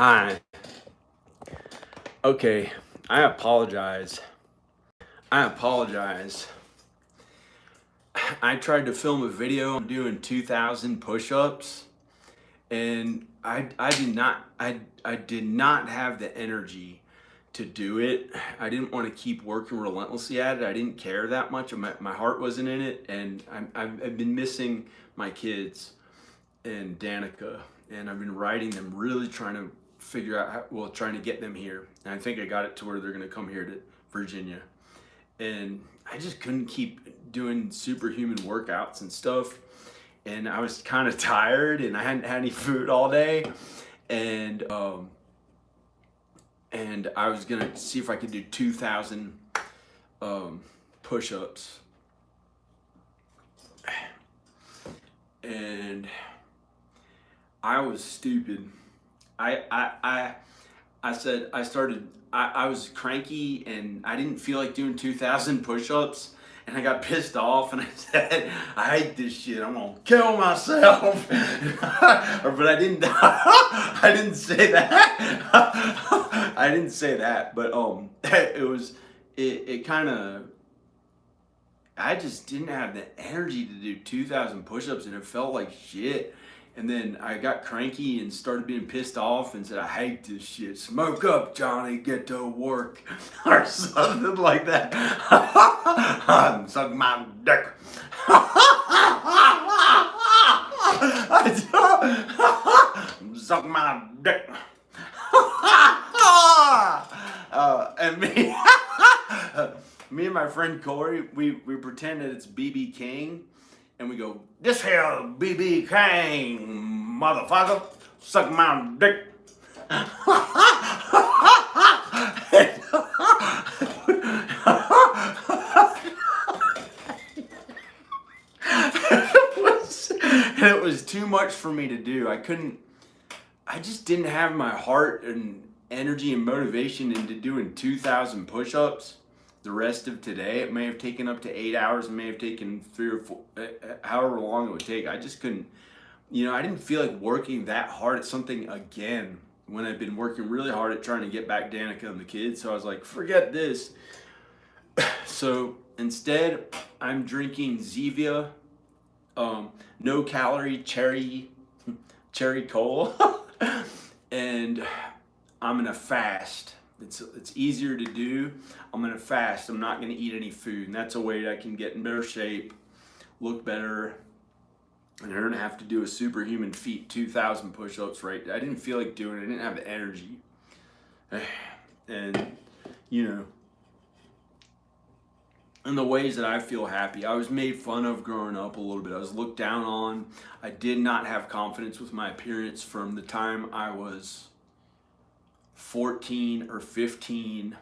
Hi. Okay, I apologize. I apologize. I tried to film a video doing 2,000 push-ups, and I did not have the energy to do it. I didn't want to keep working relentlessly at it. I didn't care that much. My heart wasn't in it, and I've been missing my kids and Danica, and I've been writing them, really trying to figure out trying to get them here. And I think I got it to where they're going to come here to Virginia. And I just couldn't keep doing superhuman workouts and stuff. And I was kind of tired, and I hadn't had any food all day. And and I was gonna see if I could do 2,000 push-ups. And I was stupid. I I I I said I was cranky and I didn't feel like doing 2,000 push-ups, and I got pissed off and I said, I hate this shit. I'm gonna kill myself. But I didn't. I didn't say that. I didn't say that. But it was it kind of. I just didn't have the energy to do 2,000 push-ups, and it felt like shit. And then I got cranky and started being pissed off and said, I hate this shit. Smoke up, Johnny, get to work. Or something like that. Suck my dick. Suck my dick. And me, me and my friend Corey, we pretend that it's BB King, and we go, this here BB King, motherfucker, suck my dick. It was too much for me to do. I just didn't have my heart and energy and motivation into doing 2,000 push-ups the rest of today. It may have taken up to 8 hours. It may have taken 3 or 4, however long it would take. I just couldn't, I didn't feel like working that hard at something again when I've been working really hard at trying to get back Danica and the kids. So I was like, forget this. So instead, I'm drinking Zevia, no calorie cherry cola, and I'm gonna fast. It's easier to do. I'm gonna fast. I'm not gonna eat any food, and that's a way I can get in better shape, look better, and I don't have to do a superhuman feat 2,000 push-ups. Right? I didn't feel like doing it. I didn't have the energy, and in the ways that I feel happy. I was made fun of growing up a little bit. I was looked down on. I did not have confidence with my appearance from the time I was 14 or 15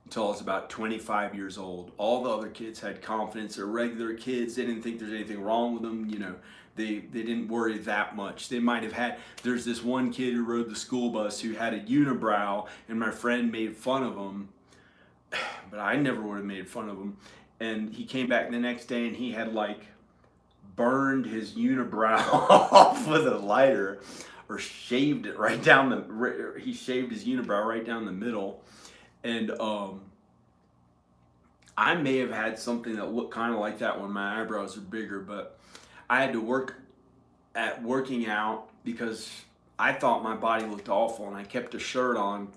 until I was about 25 years old. All the other kids had confidence. They're regular kids. They didn't think there's anything wrong with them. They didn't worry that much. They might have had, there's this one kid who rode the school bus who had a unibrow, and my friend made fun of him, but I never would have made fun of him. And he came back the next day and he had like burned his unibrow off with a lighter, or shaved it right down he shaved his unibrow right down the middle. And I may have had something that looked kind of like that when my eyebrows were bigger, but I had to work at working out because I thought my body looked awful, and I kept a shirt on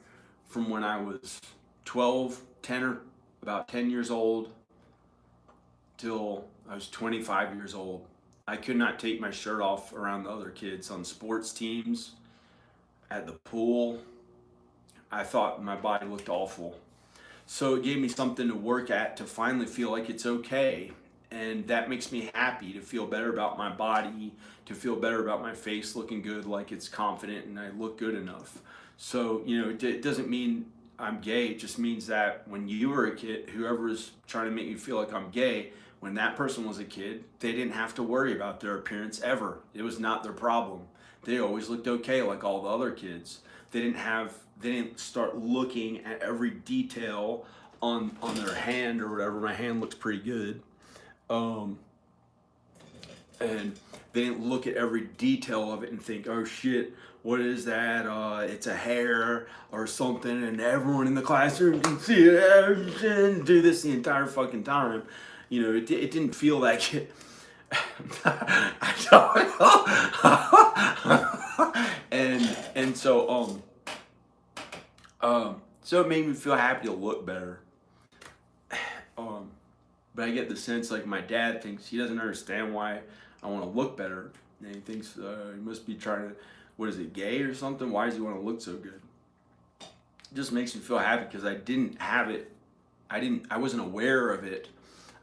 from when I was 12, 10 or about 10 years old till I was 25 years old. I could not take my shirt off around the other kids on sports teams, at the pool. I thought my body looked awful. So it gave me something to work at to finally feel like it's okay. And that makes me happy to feel better about my body, to feel better about my face looking good, like it's confident and I look good enough. So, it doesn't mean I'm gay. It just means that when you were a kid, whoever is trying to make me feel like I'm gay, when that person was a kid, they didn't have to worry about their appearance ever. It was not their problem. They always looked okay like all the other kids. They didn't start looking at every detail on their hand or whatever. My hand looks pretty good. And they didn't look at every detail of it and think, oh shit, what is that? It's a hair or something, and everyone in the classroom can see it. And do this the entire fucking time. You know, it didn't feel like it. I don't know. and so so it made me feel happy to look better. But I get the sense like my dad thinks he doesn't understand why I want to look better, and he thinks he must be trying to, what is it, gay or something? Why does he want to look so good? It just makes me feel happy because I didn't have it. I wasn't aware of it.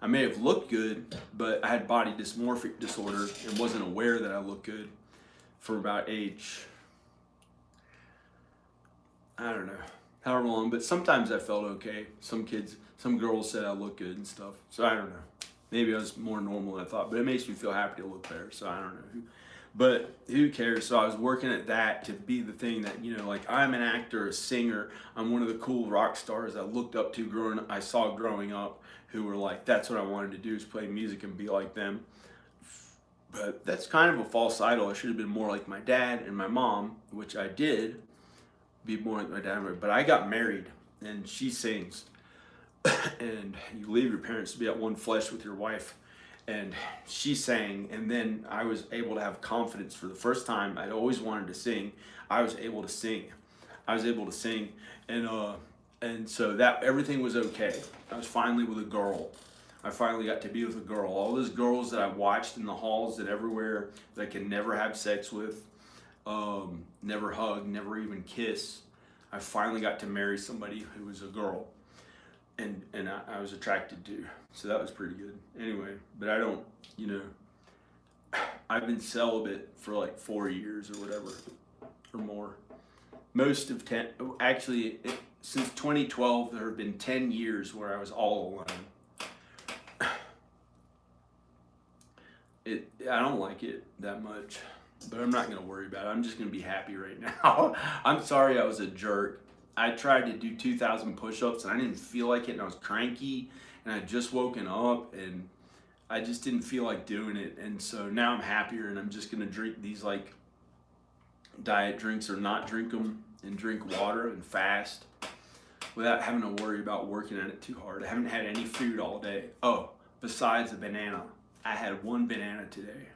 I may have looked good, but I had body dysmorphic disorder and wasn't aware that I looked good for about age, I don't know, however long, but sometimes I felt okay. Some girls said I looked good and stuff, so I don't know. Maybe I was more normal than I thought, but it makes me feel happy to look better, so I don't know. But who cares? So I was working at that to be the thing that, you know, like I'm an actor, a singer, I'm one of the cool rock stars I looked up to I saw growing up, who were like, that's what I wanted to do, is play music and be like them. But that's kind of a false idol. I should have been more like my dad and my mom, which I did, be more like my dad. But I got married, and she sings. And you leave your parents to be at one flesh with your wife. And she sang, and then I was able to have confidence for the first time. I'd always wanted to sing. I was able to sing. And so that everything was okay. I was finally with a girl. I finally got to be with a girl. All those girls that I watched in the halls and everywhere that I could never have sex with, never hug, never even kiss. I finally got to marry somebody who was a girl, and I was attracted to. So that was pretty good. Anyway, but I don't, you know, I've been celibate for like 4 years or whatever, or more. Most of 10, actually, since 2012, there have been 10 years where I was all alone. I don't like it that much, but I'm not going to worry about it. I'm just going to be happy right now. I'm sorry I was a jerk. I tried to do 2,000 push-ups and I didn't feel like it, and I was cranky, and I had just woken up and I just didn't feel like doing it. And so now I'm happier, and I'm just going to drink these like diet drinks or not drink them, and drink water and fast without having to worry about working at it too hard. I haven't had any food all day. Oh, besides a banana. I had one banana today.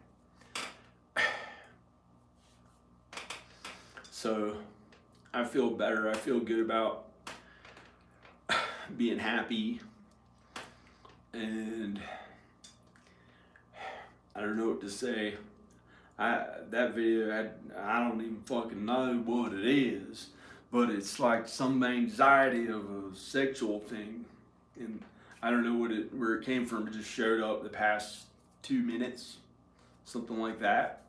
So I feel better. I feel good about being happy, and I don't know what to say. That video, I don't even fucking know what it is, but it's like some anxiety of a sexual thing, and I don't know where it came from. It just showed up the past 2 minutes, something like that.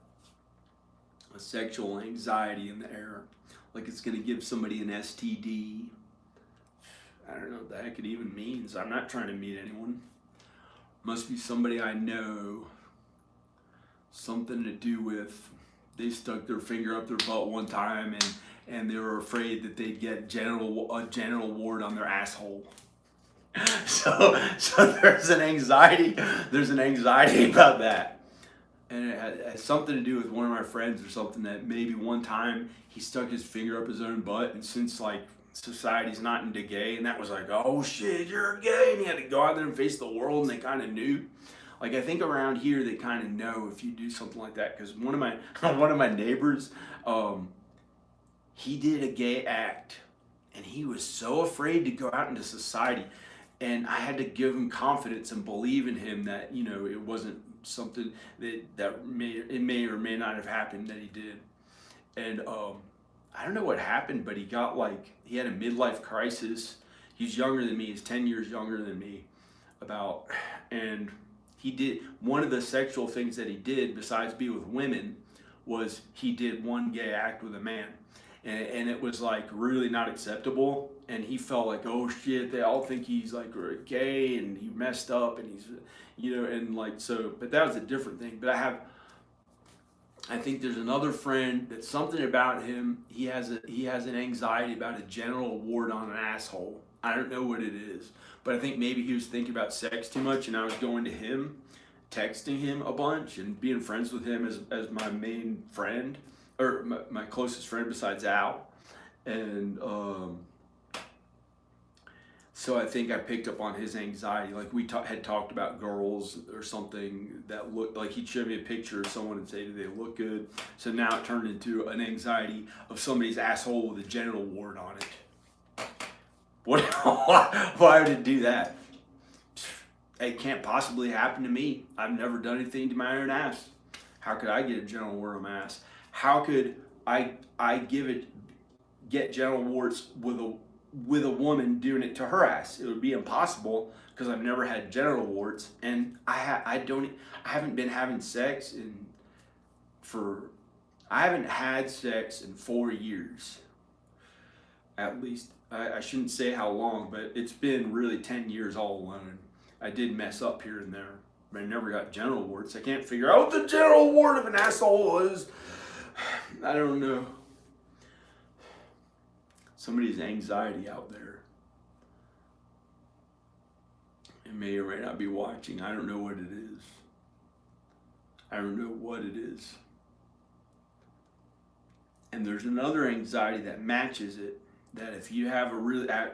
A sexual anxiety in the air, like it's gonna give somebody an STD. I don't know what the heck it even means. I'm not trying to meet anyone. Must be somebody I know. Something to do with they stuck their finger up their butt one time, and they were afraid that they'd get a genital wart on their asshole. So there's an anxiety about that, and it has something to do with one of my friends or something, that maybe one time he stuck his finger up his own butt, and since like society's not into gay, and that was like, oh shit, you're gay, and he had to go out there and face the world, and they kind of knew. Like, I think around here they kind of know if you do something like that, because one of my neighbors, he did a gay act, and he was so afraid to go out into society, and I had to give him confidence and believe in him that, you know, it wasn't something that may or may not have happened that he did. And I don't know what happened, but he had a midlife crisis. He's younger than me. He's 10 years younger than me, and he did, one of the sexual things that he did besides be with women was he did one gay act with a man, and it was like really not acceptable, and he felt like, oh shit, they all think he's like gay and he messed up, and he's, you know, and like, so, but that was a different thing. But I think there's another friend that something about him, he has an anxiety about a genital wart on an asshole. I don't know what it is, but I think maybe he was thinking about sex too much, and I was going to him, texting him a bunch and being friends with him as my main friend, or my closest friend besides Al. And so I think I picked up on his anxiety. Like we had talked about girls or something that looked like he'd show me a picture of someone and say, do they look good? So now it turned into an anxiety of somebody's asshole with a genital wart on it. What? Why would it do that? It can't possibly happen to me. I've never done anything to my own ass. How could I get a genital wart on my ass? How could I get genital warts with a woman doing it to her ass? It would be impossible because I've never had genital warts, and I haven't been having sex I haven't had sex in 4 years, at least. I shouldn't say how long, but it's been really 10 years all alone. I did mess up here and there, but I never got genital warts. I can't figure out what the genital wart of an asshole is. I don't know. Somebody's anxiety out there. It may or may not be watching. I don't know what it is. I don't know what it is. And there's another anxiety that matches it, that if you have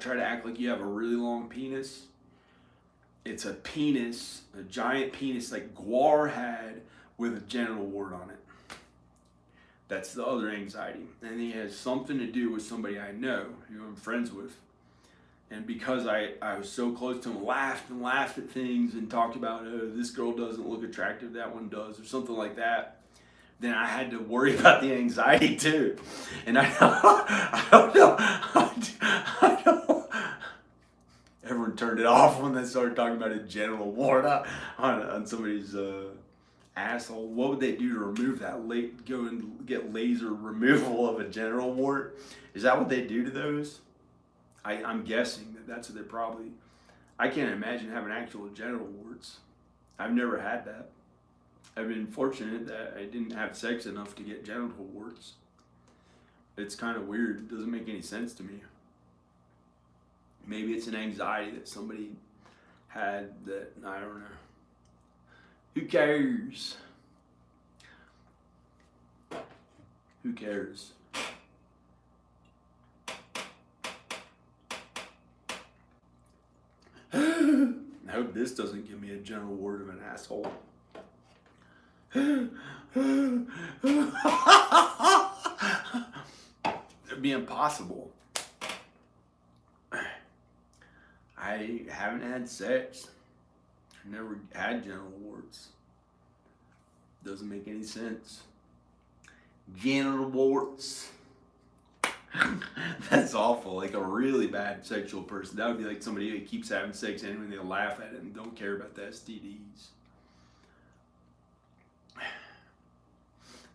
try to act like you have a really long penis, it's a penis, a giant penis like Guar had with a genital wart on it. That's the other anxiety. And it has something to do with somebody I know, who I'm friends with. And because I was so close to him, laughed at things and talked about, oh, this girl doesn't look attractive, that one does, or something like that, then I had to worry about the anxiety too. And I don't know. Everyone turned it off when they started talking about a genital wart on somebody's asshole. What would they do to remove that? Go and get laser removal of a genital wart? Is that what they do to those? I'm guessing that's what they probably. I can't imagine having actual genital warts. I've never had that. I've been fortunate that I didn't have sex enough to get genital warts. It's kind of weird. It doesn't make any sense to me. Maybe it's an anxiety that somebody had that, I don't know. Who cares? Who cares? I hope this doesn't give me a genital wart of an asshole. It'd be impossible. I haven't had sex. I never had genital warts. Doesn't make any sense. Genital warts. That's awful. Like a really bad sexual person. That would be like somebody who keeps having sex and when they laugh at it and don't care about the STDs.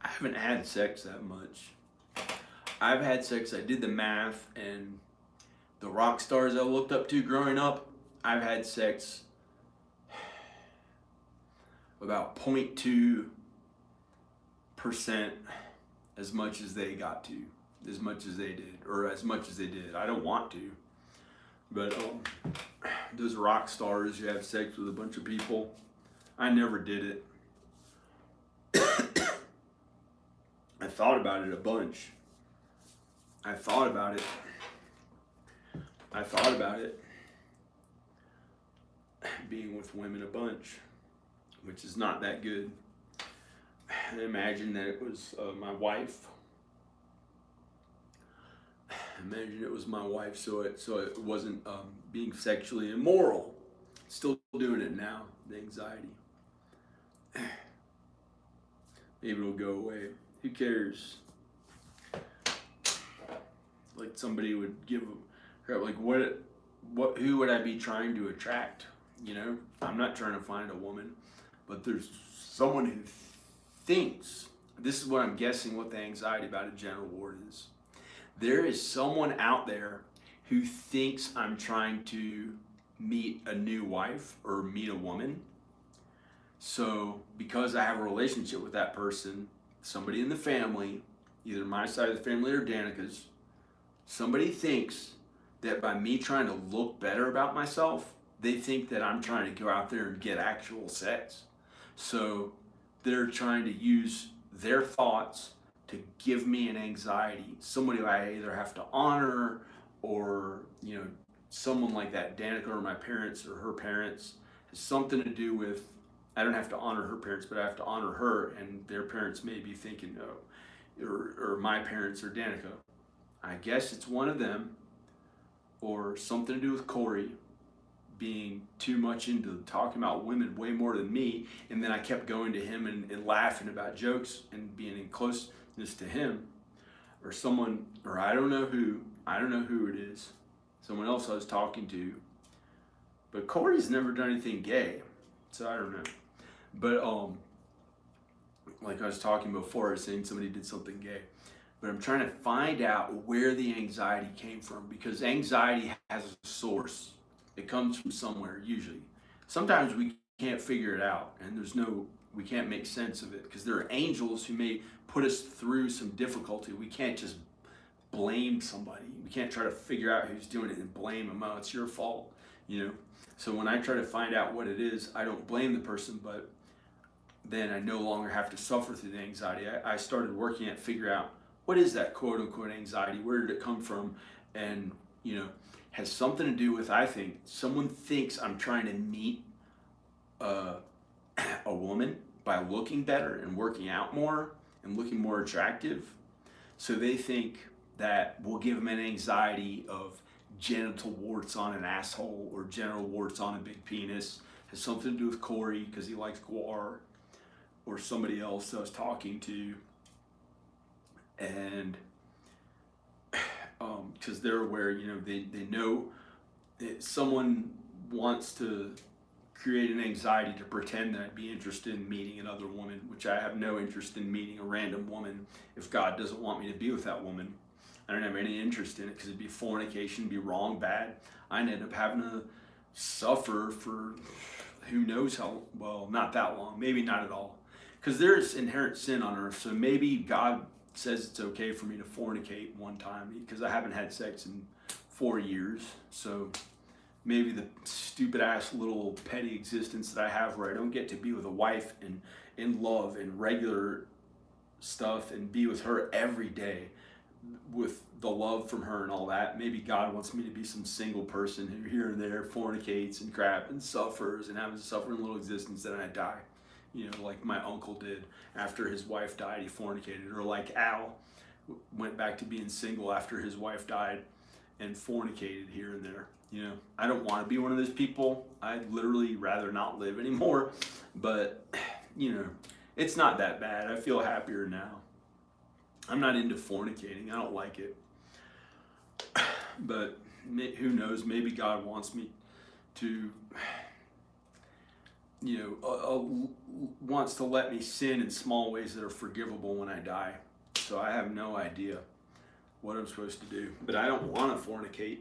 I haven't had sex that much. I've had sex, I did the math, and the rock stars I looked up to growing up, I've had sex about 0.2% as much as they got to, as much as they did, or as much as they did. I don't want to, but those rock stars who have sex with a bunch of people, I never did it. I thought about it a bunch. I thought about it being with women a bunch, which is not that good. I imagine that it was my wife. Imagine it was my wife, so it wasn't being sexually immoral. Still doing it now, the anxiety. Maybe it'll go away. Who cares? Like somebody would give a crap. Like who would I be trying to attract? You know, I'm not trying to find a woman, but there's someone who thinks. This is what I'm guessing what the anxiety about a genital wart is. There is someone out there who thinks I'm trying to meet a new wife or meet a woman. So because I have a relationship with that person, somebody in the family, either my side of the family or Danica's, somebody thinks that by me trying to look better about myself, they think that I'm trying to go out there and get actual sex. So they're trying to use their thoughts to give me an anxiety. Somebody I either have to honor, or, someone like that, Danica, or my parents or her parents, has something to do with, I don't have to honor her parents, but I have to honor her, and their parents may be thinking, no, or my parents or Danica. I guess it's one of them, or something to do with Corey being too much into talking about women way more than me, and then I kept going to him and laughing about jokes and being in closeness to him, or someone, or I don't know who it is, someone else I was talking to, but Corey's never done anything gay, so I don't know. But like I was talking before, I was saying somebody did something gay. But I'm trying to find out where the anxiety came from, because anxiety has a source. It comes from somewhere usually. Sometimes we can't figure it out, and we can't make sense of it, because there are angels who may put us through some difficulty. We can't just blame somebody. We can't try to figure out who's doing it and blame them. Oh, it's your fault, So when I try to find out what it is, I don't blame the person, but then I no longer have to suffer through the anxiety. I started working at figure out, what is that quote unquote anxiety? Where did it come from? And, has something to do with, I think, someone thinks I'm trying to meet a woman by looking better and working out more and looking more attractive. So they think that will give them an anxiety of genital warts on an asshole, or genital warts on a big penis. Has something to do with Corey because he likes guar, or somebody else I was talking to, and because they're aware, they know that someone wants to create an anxiety to pretend that I'd be interested in meeting another woman, which I have no interest in meeting a random woman if God doesn't want me to be with that woman. I don't have any interest in it, because it'd be fornication, be wrong, bad. I'd end up having to suffer for who knows how, well, not that long, maybe not at all. Because there's inherent sin on earth, so maybe God says it's okay for me to fornicate one time, because I haven't had sex in 4 years. So maybe the stupid ass little petty existence that I have, where I don't get to be with a wife and in love and regular stuff and be with her every day with the love from her and all that. Maybe God wants me to be some single person who here and there fornicates and crap and suffers and has a suffering little existence, then I die. Like my uncle did after his wife died, he fornicated. Or like Al went back to being single after his wife died and fornicated here and there. I don't want to be one of those people. I'd literally rather not live anymore. But, it's not that bad. I feel happier now. I'm not into fornicating. I don't like it. But who knows? Maybe God wants me to, wants to let me sin in small ways that are forgivable when I die. So I have no idea what I'm supposed to do. But I don't want to fornicate.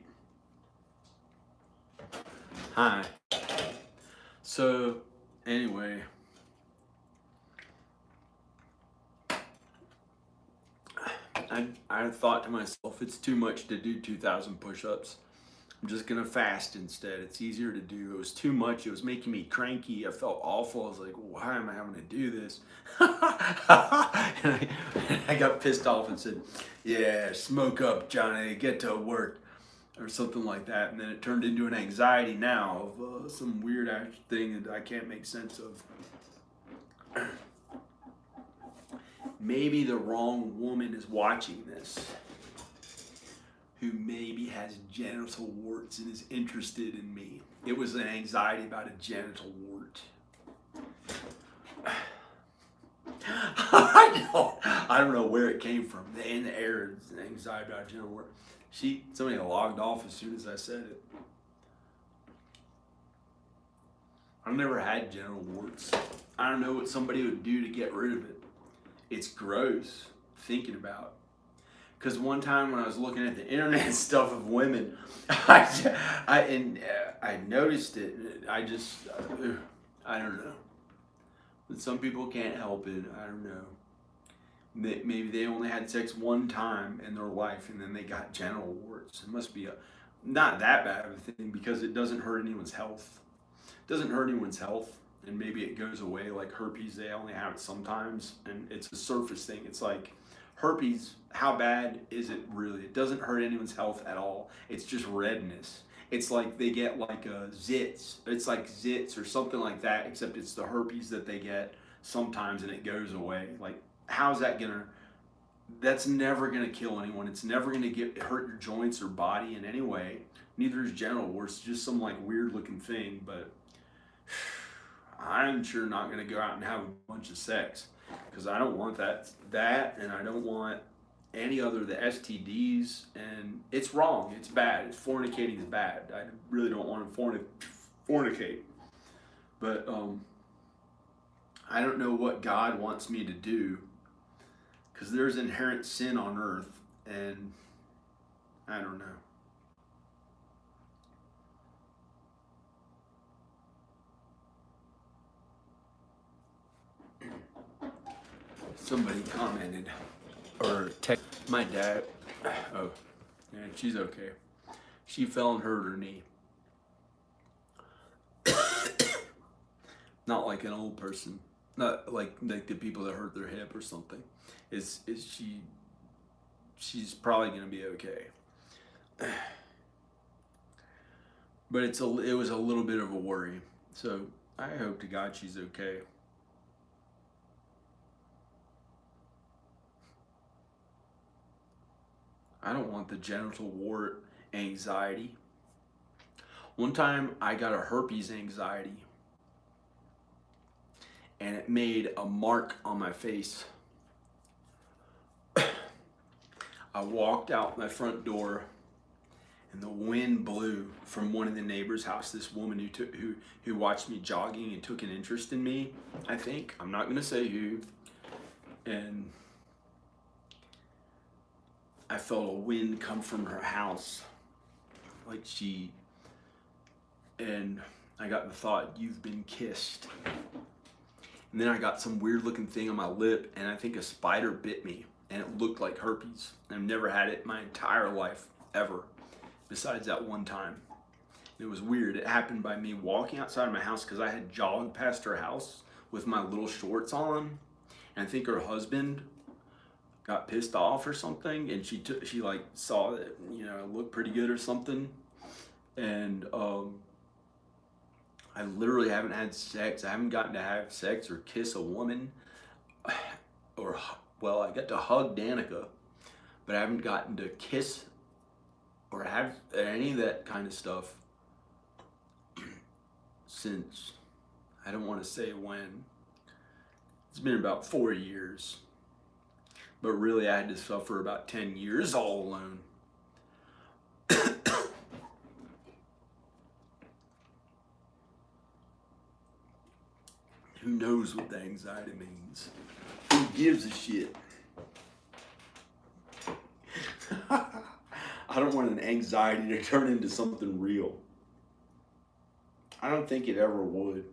Hi. So, anyway. I thought to myself, it's too much to do 2,000 push-ups. I'm just gonna fast instead. It's easier to do. It was too much. It was making me cranky. I felt awful. I was like, why am I having to do this? and I got pissed off and said, yeah, smoke up, Johnny, get to work, or something like that. And then it turned into an anxiety now of some weird thing that I can't make sense of. Maybe the wrong woman is watching this, who maybe has genital warts and is interested in me. It was an anxiety about a genital wart. I don't know where it came from. In the air, it's an anxiety about a genital wart. Somebody logged off as soon as I said it. I've never had genital warts. I don't know what somebody would do to get rid of it. It's gross thinking about. Because one time when I was looking at the internet stuff of women, I noticed it. I don't know. But some people can't help it. I don't know. Maybe they only had sex one time in their life and then they got genital warts. It must be not that bad of a thing, because it doesn't hurt anyone's health. It doesn't hurt anyone's health. and maybe it goes away. Like herpes, they only have it sometimes, and it's a surface thing. It's like herpes, how bad is it really? It doesn't hurt anyone's health at all. It's just redness. It's like they get like a zits. It's like zits or something like that, except it's the herpes that they get sometimes and it goes away. Like, how's that gonna, that's never gonna kill anyone. It's never gonna hurt your joints or body in any way. Neither is genital warts. It's just some like weird looking thing, but I'm sure not gonna go out and have a bunch of sex because I don't want that, and I don't want any other the STDs, and it's wrong. It's bad. It's fornicating is bad. I really don't want to fornicate, but I don't know what God wants me to do because there's inherent sin on earth, and I don't know. Somebody commented or text my dad. Oh, yeah, she's okay. She fell and hurt her knee. Not like an old person. Not like the people that hurt their hip or something. She's probably gonna be okay. But it was a little bit of a worry. So I hope to God she's okay. I don't want the genital wart anxiety. One time I got a herpes anxiety and it made a mark on my face. I walked out my front door and the wind blew from one of the neighbors' house. This woman who watched me jogging and took an interest in me, I think. I'm not gonna say who. And I felt a wind come from her house, and I got the thought, you've been kissed. And then I got some weird looking thing on my lip, and I think a spider bit me, and it looked like herpes. I've never had it my entire life, ever, besides that one time. It was weird. It happened by me walking outside of my house because I had jogged past her house with my little shorts on, and I think her husband got pissed off or something, and she like saw that, you know, it looked pretty good or something, and I literally haven't had sex. I haven't gotten to have sex or kiss a woman, or, well, I got to hug Danica, but I haven't gotten to kiss or have any of that kind of stuff since, I don't want to say when. It's been about 4 years. But really, I had to suffer about 10 years all alone. Who knows what the anxiety means? Who gives a shit? I don't want an anxiety to turn into something real. I don't think it ever would.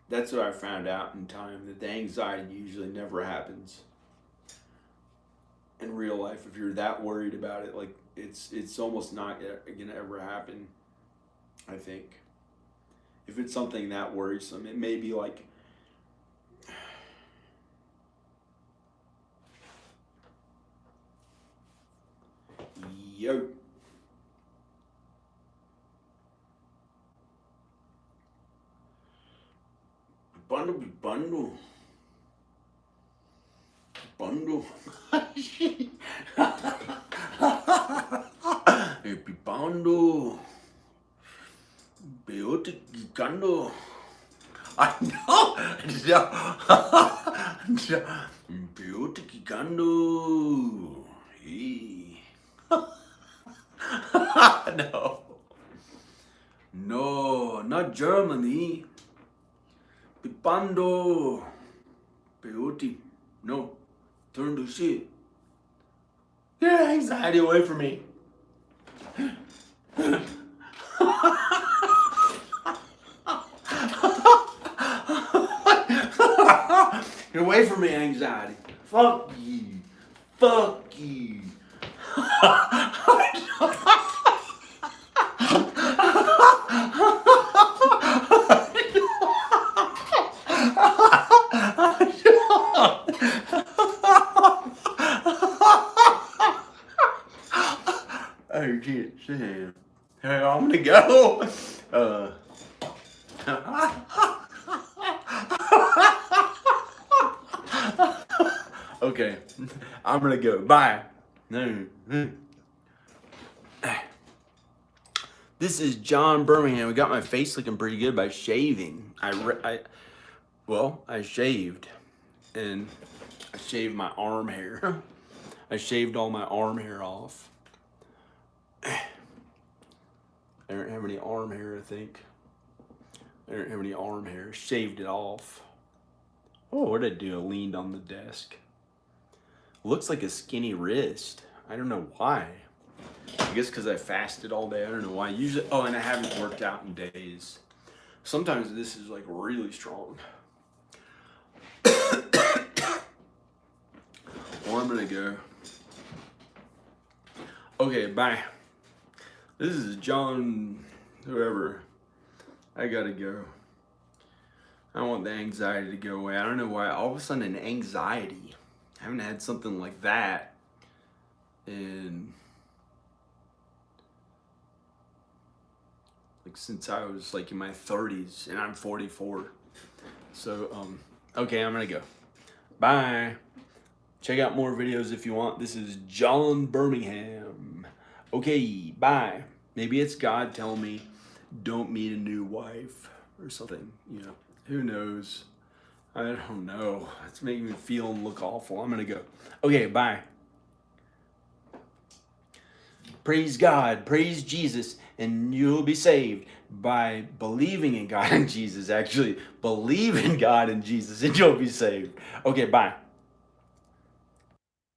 That's what I found out in time, that the anxiety usually never happens in real life. If you're that worried about it, like it's almost not gonna ever happen, I think. If it's something that worrisome, it may be like, yo. Bundle. Epipando. Beoticando. I know. Beoticando. No. No, not Germany. Pipando. Peyote. No. Turn to shit. Get anxiety away from me. Get away from me, anxiety. Fuck you. Fuck you. Oh, shit, Sam. Hey, I'm gonna go. Okay, I'm gonna go. Bye. No. This is John Birmingham. We got my face looking pretty good by shaving. I shaved, and I shaved my arm hair. I shaved all my arm hair off. I don't have any arm hair, I think. I don't have any arm hair. Shaved it off. Oh, what did I do? I leaned on the desk. Looks like a skinny wrist. I don't know why. I guess because I fasted all day. I don't know why. Usually, oh, and I haven't worked out in days. Sometimes this is like really strong. Well, I'm gonna go. Okay, bye. This is John, whoever. I gotta go. I want the anxiety to go away. I don't know why. All of a sudden, an anxiety. I haven't had something like that in like since I was like in my 30s, and I'm 44. So okay, I'm gonna go. Bye. Check out more videos if you want. This is John Birmingham. Okay, bye. Maybe it's God telling me don't meet a new wife or something, you know. Who knows? I don't know. It's making me feel and look awful. I'm gonna go. Okay, bye. Praise God, praise Jesus, and you'll be saved by believing in God and Jesus. Actually, believe in God and Jesus, and you'll be saved. Okay, bye.